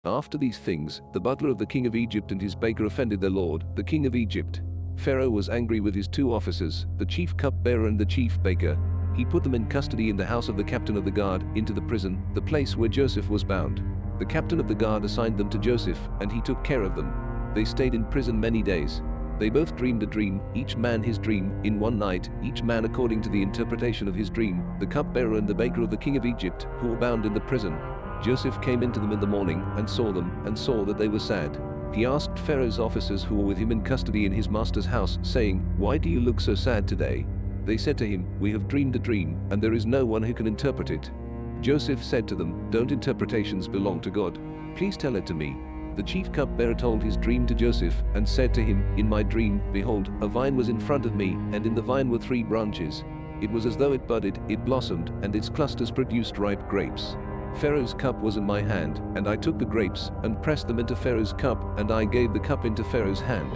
After these things, the butler of the king of Egypt and his baker offended their lord, the king of Egypt. Pharaoh was angry with his two officers, the chief cupbearer and the chief baker. He put them in custody in the house of the captain of the guard, into the prison, the place where Joseph was bound. The captain of the guard assigned them to Joseph, and he took care of them. They stayed in prison many days. They both dreamed a dream, each man his dream, in one night, each man according to the interpretation of his dream, the cupbearer and the baker of the king of Egypt, who were bound in the prison. Joseph came into them in the morning, and saw them, and saw that they were sad. He asked Pharaoh's officers who were with him in custody in his master's house, saying, "Why do you look so sad today?" They said to him, "We have dreamed a dream, and there is no one who can interpret it." Joseph said to them, "Don't interpretations belong to God? Please tell it to me." The chief cupbearer told his dream to Joseph, and said to him, "In my dream, behold, a vine was in front of me, and in the vine were 3 branches. It was as though it budded, it blossomed, and its clusters produced ripe grapes. Pharaoh's cup was in my hand, and I took the grapes, and pressed them into Pharaoh's cup, and I gave the cup into Pharaoh's hand."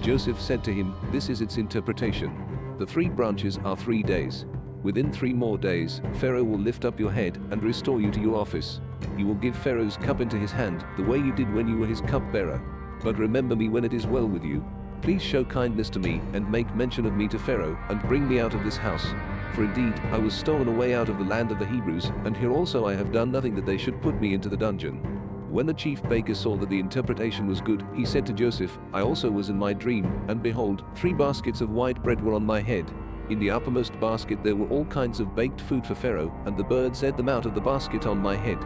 Joseph said to him, "This is its interpretation. The 3 branches are 3 days. Within 3 more days, Pharaoh will lift up your head, and restore you to your office. You will give Pharaoh's cup into his hand, the way you did when you were his cupbearer. But remember me when it is well with you. Please show kindness to me, and make mention of me to Pharaoh, and bring me out of this house. For indeed, I was stolen away out of the land of the Hebrews, and here also I have done nothing that they should put me into the dungeon." When the chief baker saw that the interpretation was good, he said to Joseph, "I also was in my dream, and behold, 3 baskets of white bread were on my head. In the uppermost basket there were all kinds of baked food for Pharaoh, and the birds ate them out of the basket on my head."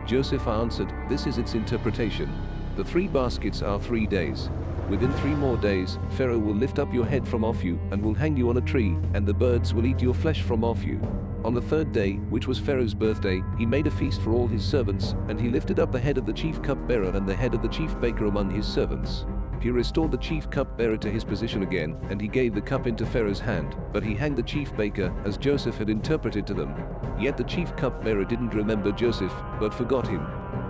Joseph answered, "This is its interpretation. The 3 baskets are 3 days. Within 3 more days, Pharaoh will lift up your head from off you, and will hang you on a tree, and the birds will eat your flesh from off you." On the 3rd day, which was Pharaoh's birthday, he made a feast for all his servants, and he lifted up the head of the chief cupbearer and the head of the chief baker among his servants. He restored the chief cupbearer to his position again, and he gave the cup into Pharaoh's hand, but he hanged the chief baker, as Joseph had interpreted to them. Yet the chief cupbearer didn't remember Joseph, but forgot him.